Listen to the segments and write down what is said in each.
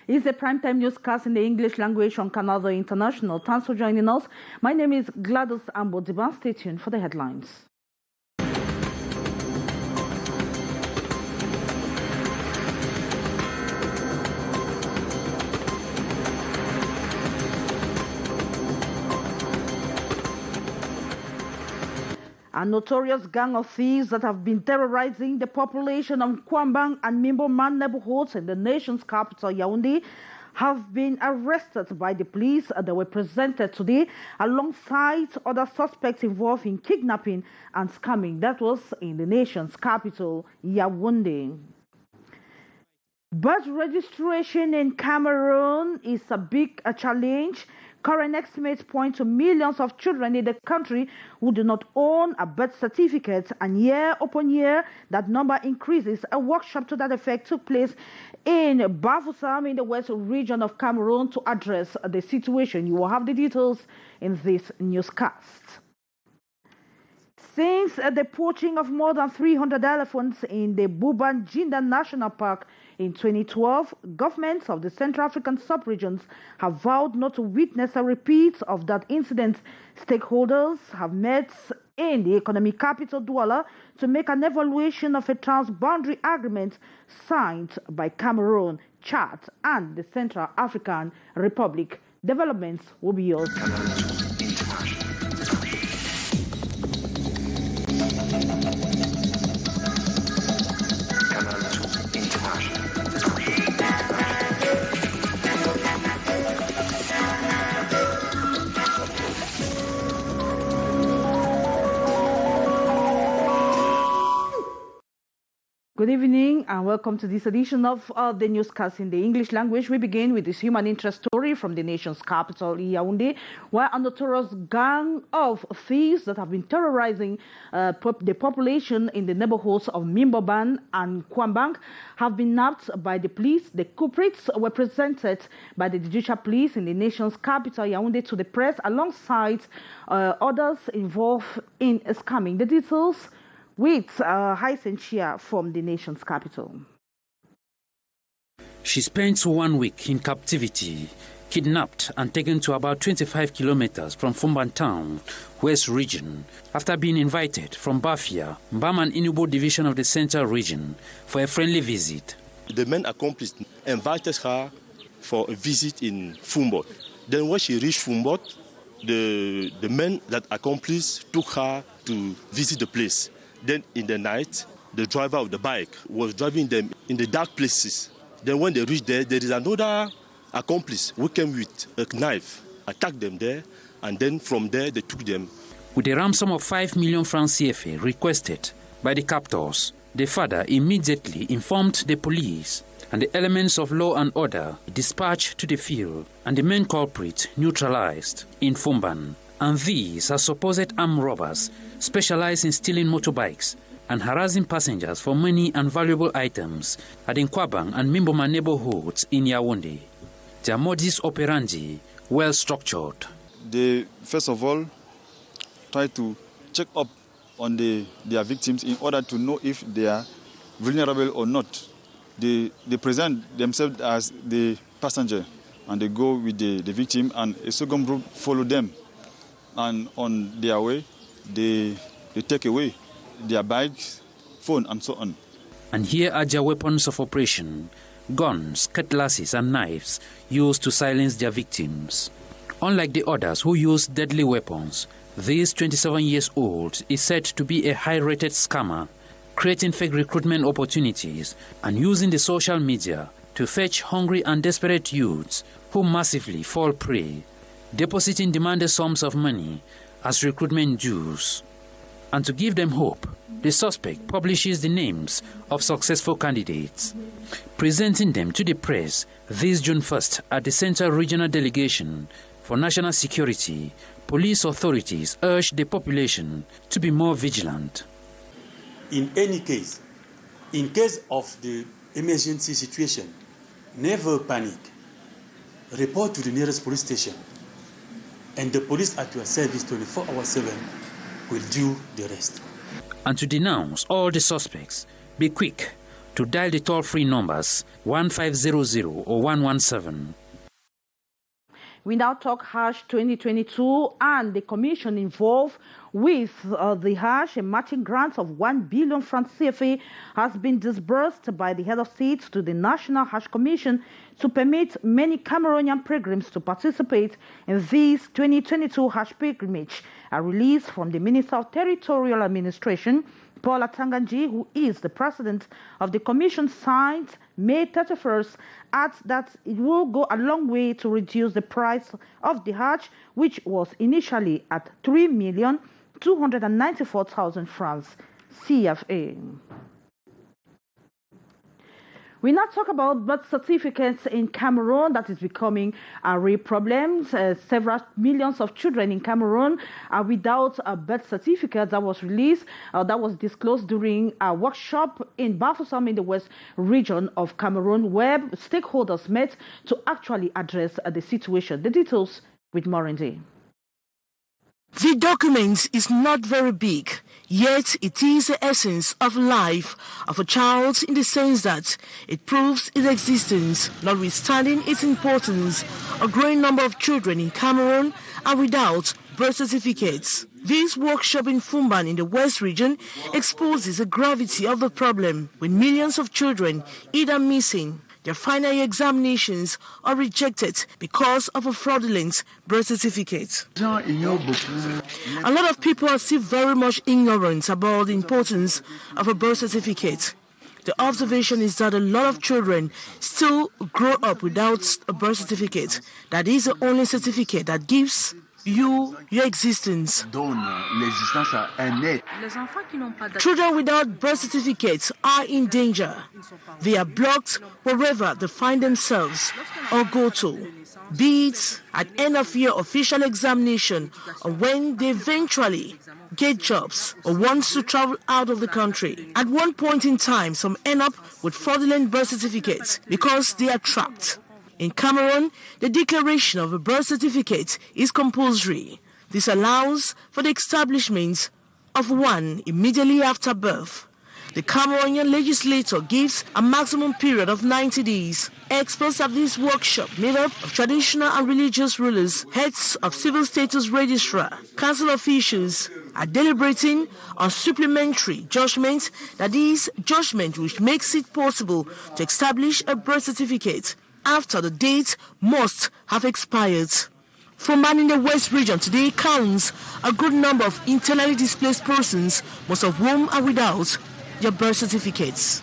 It's a primetime newscast in the English language on Canal International. Thanks for joining us. My name is Gladys Ambodiba. Stay tuned for the headlines. A notorious gang of thieves that have been terrorizing the population of Kwambang and Mimboman neighborhoods in the nation's capital, Yaoundé, have been arrested by the police. They were presented today alongside other suspects involved in kidnapping and scamming. That was in the nation's capital, Yaoundé. Birth registration in Cameroon is a big challenge. Current estimates point to millions of children in the country who do not own a birth certificate, and year upon year that number increases. A workshop to that effect took place in Bafoussam in the west region of Cameroon to address the situation. You will have the details in this newscast. Since the poaching of more than 300 elephants in the Buban-Jinda National Park in 2012, governments of the Central African sub-regions have vowed not to witness a repeat of that incident. Stakeholders have met in the economic capital, Douala, to make an evaluation of a transboundary agreement signed by Cameroon, Chad, and the Central African Republic. Developments will be yours. Good evening and welcome to this edition of the newscast in the English language. We begin with this human interest story from the nation's capital, Yaoundé, where a notorious gang of thieves that have been terrorizing the population in the neighborhoods of Mimboban and Kwambang have been nabbed by the police. The culprits were presented by the judicial police in the nation's capital, Yaoundé, to the press alongside others involved in scamming. The details with Hysen Chia from the nation's capital. She spent 1 week in captivity, kidnapped and taken to about 25 kilometers from Fumban town, West region, after being invited from Bafia, Mbaman Inubo division of the Central region, for a friendly visit. The men accomplice invited her for a visit in Fumbot. Then when she reached Fumbot, the men that accomplice took her to visit the place. Then in the night, the driver of the bike was driving them in the dark places. Then when they reached there is another accomplice who came with a knife, attacked them there, and then from there they took them. With a ransom of 5 million francs CFA requested by the captors, the father immediately informed the police, and the elements of law and order dispatched to the field, and the main culprit neutralized in Fumban. And these are supposed armed robbers specialized in stealing motorbikes and harassing passengers for money and valuable items at Nkwabang and Mimboma neighborhoods in Yaoundé. Their modus operandi well structured. They first of all try to check up on their victims in order to know if they are vulnerable or not. They present themselves as the passenger and they go with the victim, and a second group follow them. And on their way, they take away their bags, phone, and so on. And here are their weapons of operation: guns, cutlasses, and knives used to silence their victims. Unlike the others who use deadly weapons, this 27-year-old is said to be a high-rated scammer, creating fake recruitment opportunities and using the social media to fetch hungry and desperate youths who massively fall prey, depositing demanded sums of money as recruitment dues. And to give them hope, the suspect publishes the names of successful candidates, presenting them to the press this June 1st at the Central Regional Delegation for National Security. Police authorities urge the population to be more vigilant. In any case, in case of the emergency situation, never panic. Report to the nearest police station, and the police at your service 24/7 will do the rest. And to denounce all the suspects, be quick to dial the toll-free numbers 1500 or 117. We now talk Hajj 2022 and the commission involved with the Hajj. A matching grant of 1 billion francs CFA has been disbursed by the head of state to the National Hajj Commission to permit many Cameroonian pilgrims to participate in this 2022 Hajj pilgrimage. A release from the Minister of Territorial Administration, Paula Tanganji, who is the president of the commission, signed May 31st, adds that it will go a long way to reduce the price of the Hajj, which was initially at 3,294,000 francs CFA. We now talk about birth certificates in Cameroon. That is becoming a real problem. Several millions of children in Cameroon are without a birth certificate that was released, that was disclosed during a workshop in Bafoussam in the west region of Cameroon, where stakeholders met to actually address the situation. The details with Morindi. The document is not very big, yet it is the essence of life of a child in the sense that it proves its existence. Notwithstanding its importance, a growing number of children in Cameroon are without birth certificates. This workshop in Fumban in the West region exposes the gravity of the problem, with millions of children either missing their final examinations or rejected because of a fraudulent birth certificate. A lot of people are still very much ignorant about the importance of a birth certificate. The observation is that a lot of children still grow up without a birth certificate. That is the only certificate that gives you your existence. Children without birth certificates are in danger. They are blocked wherever they find themselves or go to, be it at end of year official examination or when they eventually get jobs or wants to travel out of the country. At one point in time, some end up with fraudulent birth certificates because they are trapped. In Cameroon, the declaration of a birth certificate is compulsory. This allows for the establishment of one immediately after birth. The Cameroonian legislature gives a maximum period of 90 days. Experts at this workshop, made up of traditional and religious rulers, heads of civil status registrar, council officials, are deliberating on supplementary judgment, that is, judgment which makes it possible to establish a birth certificate after the date must have expired. Fumban in the West region today counts a good number of internally displaced persons, most of whom are without their birth certificates.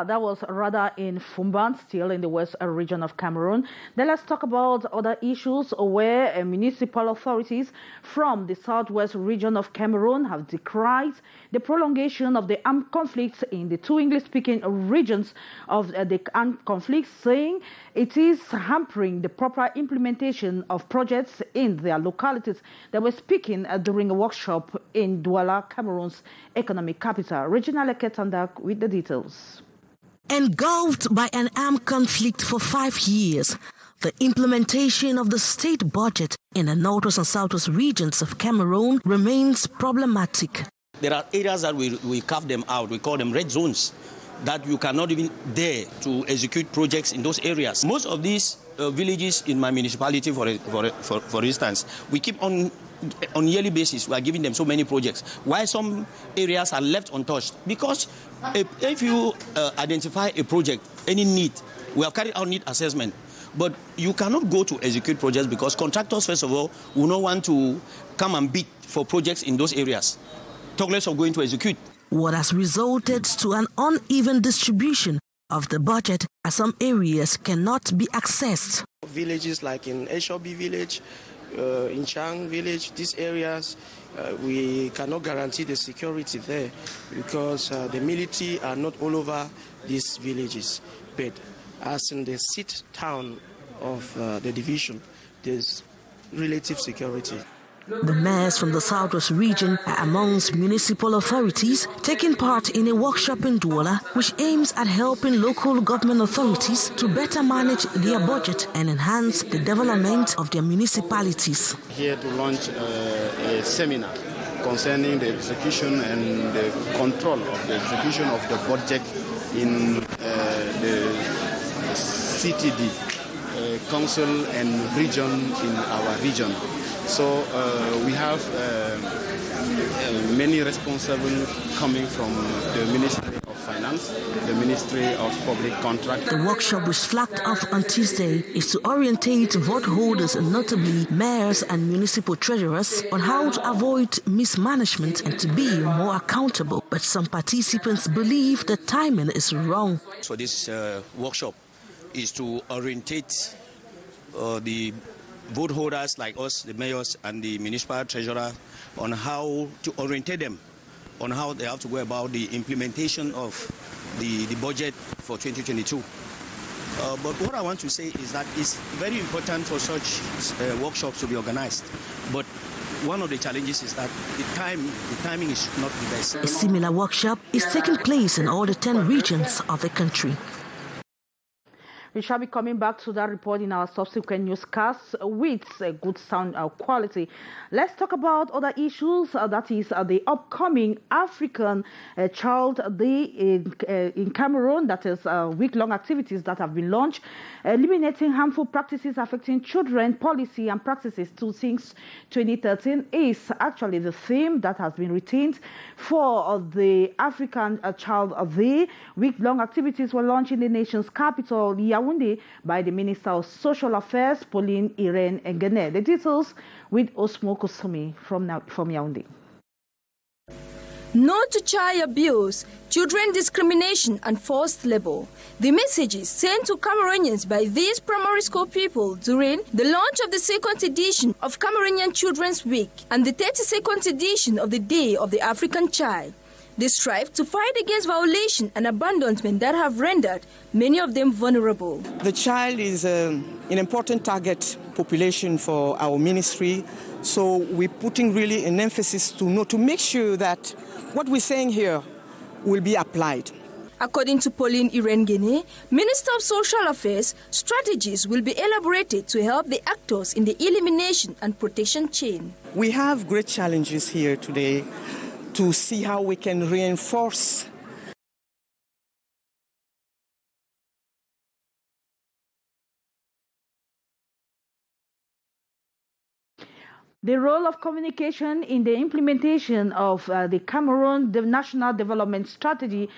That was rather in Fumban, still in the west region of Cameroon. Then let's talk about other issues where municipal authorities from the southwest region of Cameroon have decried the prolongation of the armed conflicts in the two English-speaking regions of the armed conflicts, saying it is hampering the proper implementation of projects in their localities. They were speaking during a workshop in Douala, Cameroon's economic capital. Regina Leketandak with the details. Engulfed by an armed conflict for 5 years, the implementation of the state budget in the northwest and southwest regions of Cameroon remains problematic. There are areas that we carve them out, we call them red zones, that you cannot even dare to execute projects in those areas. Most of these villages in my municipality, for instance, we keep on yearly basis, we are giving them so many projects. Why some areas are left untouched? Because if you identify a project, any need, we have carried out need assessment, but you cannot go to execute projects because contractors, first of all, will not want to come and bid for projects in those areas, talk less of going to execute. What has resulted to an uneven distribution of the budget, as some areas cannot be accessed. Villages like in Eshobi village, in Chang village, these areas, we cannot guarantee the security there because the military are not all over these villages. But as in the seat town of the division, there's relative security. The mayors from the southwest region are amongst municipal authorities taking part in a workshop in Douala, which aims at helping local government authorities to better manage their budget and enhance the development of their municipalities. Here to launch a seminar concerning the execution and the control of the execution of the budget in the CTD, council and region in our region. So we have many responsible coming from the Ministry of Finance, the Ministry of Public Contract. The workshop, which flagged off on Tuesday, is to orientate vote holders, and notably mayors and municipal treasurers, on how to avoid mismanagement and to be more accountable. But some participants believe the timing is wrong. So this workshop is to orientate the vote holders like us, the mayors and the municipal treasurer, on how to orientate them on how they have to go about the implementation of the budget for 2022. But what I want to say is that it's very important for such workshops to be organized. But one of the challenges is that the timing is not the best. A similar workshop is taking place in all the 10 regions of the country. We shall be coming back to that report in our subsequent newscasts with a good sound quality. Let's talk about other issues, that is the upcoming African Child Day in Cameroon. That is week-long activities that have been launched, eliminating harmful practices affecting children, policy and practices to since 2013 is actually the theme that has been retained for the African Child Day. Week-long activities were launched in the nation's capital, Yaoundé, by the Minister of Social Affairs, Pauline Irene Ngene. The details with Osmo Kusumi from Yaoundé. No to child abuse, children discrimination and forced labor. The messages sent to Cameroonians by these primary school people during the launch of the second edition of Cameroonian Children's Week and the 32nd edition of the Day of the African Child. They strive to fight against violation and abandonment that have rendered many of them vulnerable. The child is an important target population for our ministry, so we're putting really an emphasis to make sure that what we're saying here will be applied. According to Pauline Irene Ngene, Minister of Social Affairs, strategies will be elaborated to help the actors in the elimination and protection chain. We have great challenges here today to see how we can reinforce the role of communication in the implementation of the Cameroon National Development Strategy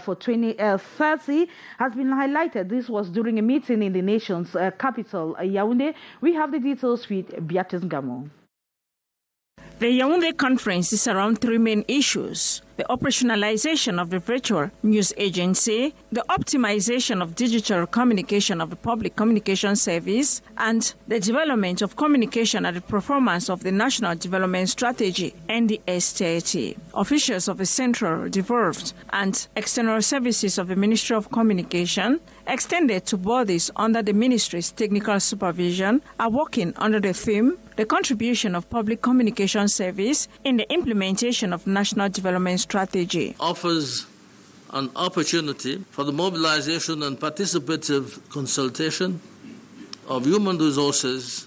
for 2030 has been highlighted. This was during a meeting in the nation's capital, Yaoundé. We have the details with Beatrice Gamo. The Yaoundé conference is around three main issues: the operationalization of the virtual news agency, the optimization of digital communication of the public communication service, and the development of communication and the performance of the National Development Strategy, NDS-30. Officials of the Central, Devolved, and External Services of the Ministry of Communication, extended to bodies under the ministry's technical supervision, are working under the theme the contribution of public communication service in the implementation of national development strategy. Offers an opportunity for the mobilization and participative consultation of human resources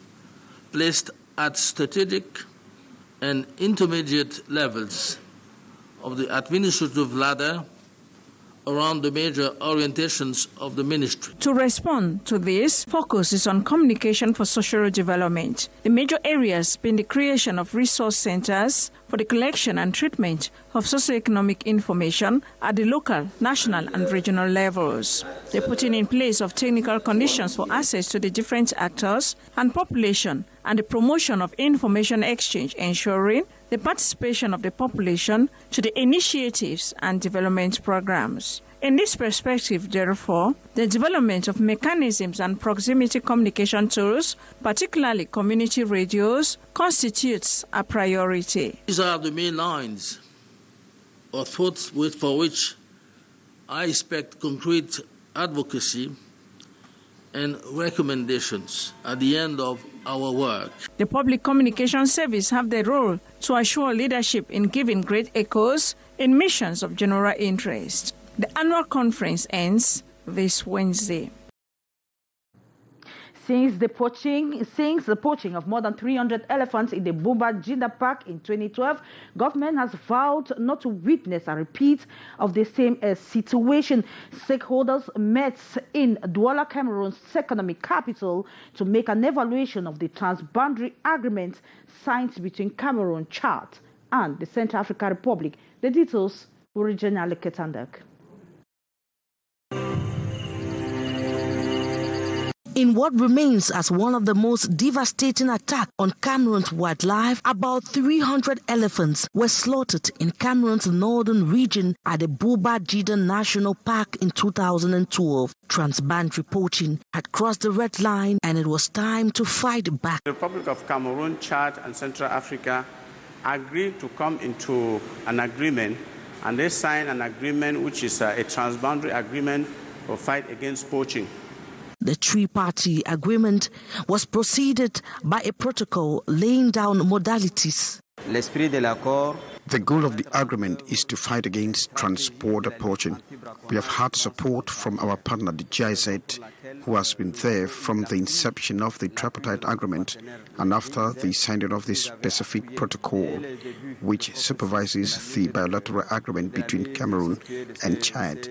placed at strategic and intermediate levels of the administrative ladder around the major orientations of the ministry. To respond to this, focus is on communication for social development. The major areas being the creation of resource centers for the collection and treatment of socioeconomic information at the local, national, and regional levels. The putting in place of technical conditions for access to the different actors and population, and the promotion of information exchange, ensuring the participation of the population to the initiatives and development programs. In this perspective, therefore, the development of mechanisms and proximity communication tools, particularly community radios, constitutes a priority. These are the main lines or thoughts for which I expect concrete advocacy and recommendations at the end of our work. The public communication service have the role to assure leadership in giving great echoes in missions of general interest. The annual conference ends this Wednesday. Since the poaching of more than 300 elephants in the Bumba-Jida Park in 2012, government has vowed not to witness a repeat of the same situation. Stakeholders met in Douala, Cameroon's economic capital, to make an evaluation of the transboundary agreement signed between Cameroon, Chad, and the Central African Republic. The details were originally Ketandak. In what remains as one of the most devastating attacks on Cameroon's wildlife, about 300 elephants were slaughtered in Cameroon's northern region at the Bumba-Jida National Park in 2012. Transboundary poaching had crossed the red line, and it was time to fight back. The Republic of Cameroon, Chad, and Central Africa agreed to come into an agreement, and they signed an agreement which is a transboundary agreement for fight against poaching. The three-party agreement was preceded by a protocol laying down modalities. The goal of the agreement is to fight against transborder poaching. We have had support from our partner, the GIZ, who has been there from the inception of the tripartite agreement and after the signing of the specific protocol, which supervises the bilateral agreement between Cameroon and Chad,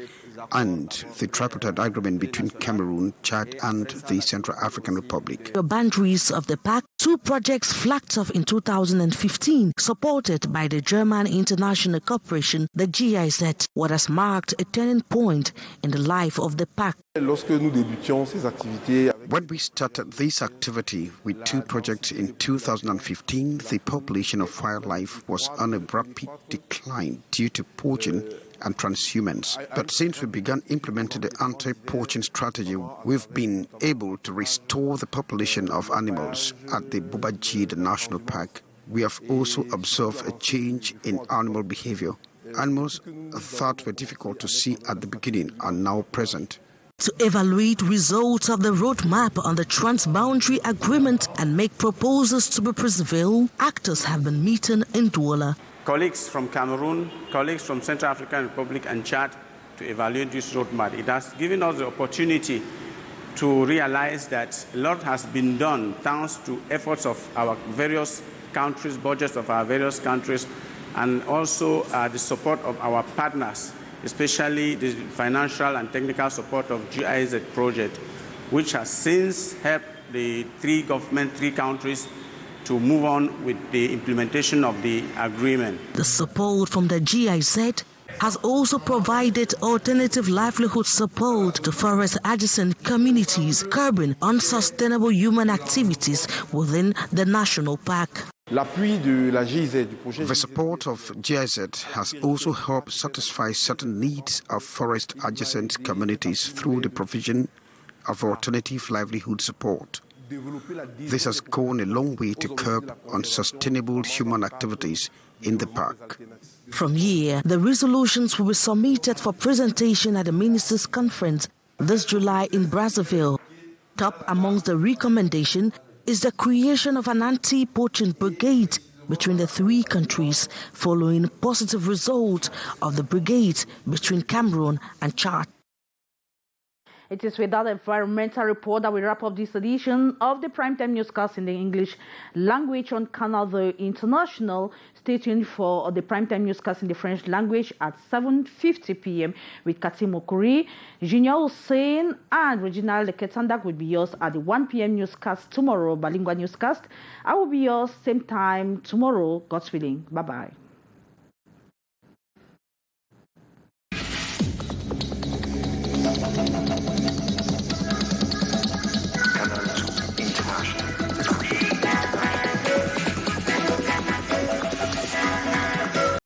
and the tripartite agreement between Cameroon, Chad, and the Central African Republic. The boundaries of the park, two projects flagged off in 2015, supported by the German International Corporation, the GIZ, what has marked a turning point in the life of the park. When we started this activity with two projects in 2015, the population of wildlife was on a rapid decline due to poaching and transhumance. But since we began implementing the anti-poaching strategy, we've been able to restore the population of animals at the Bumba-Jida National Park. We have also observed a change in animal behavior. Animals that were difficult to see at the beginning are now present. To evaluate results of the roadmap on the transboundary agreement and make proposals to be preserved, actors have been meeting in Douala. Colleagues from Cameroon, colleagues from Central African Republic and Chad to evaluate this roadmap. It has given us the opportunity to realize that a lot has been done thanks to efforts of our various countries, budgets of our various countries, and also the support of our partners, especially the financial and technical support of GIZ project, which has since helped the three countries to move on with the implementation of the agreement. The support from the GIZ has also provided alternative livelihood support to forest-adjacent communities, curbing unsustainable human activities within the national park. The support of GIZ has also helped satisfy certain needs of forest-adjacent communities through the provision of alternative livelihood support. This has gone a long way to curb unsustainable human activities in the park. From here, the resolutions will be submitted for presentation at the Ministers' Conference this July in Brazzaville. Top amongst the recommendation is the creation of an anti-poaching brigade between the three countries, following positive results of the brigade between Cameroon and Chad. It is with that environmental report that we wrap up this edition of the Primetime Newscast in the English language on Canal International. Stay tuned for the Primetime Newscast in the French language at 7:50 p.m. with Katim Okuri, Junior Hussein, and Reginald Ketandak will be yours at the 1 p.m. newscast tomorrow, bilingual newscast. I will be yours same time tomorrow, God's willing. Bye-bye.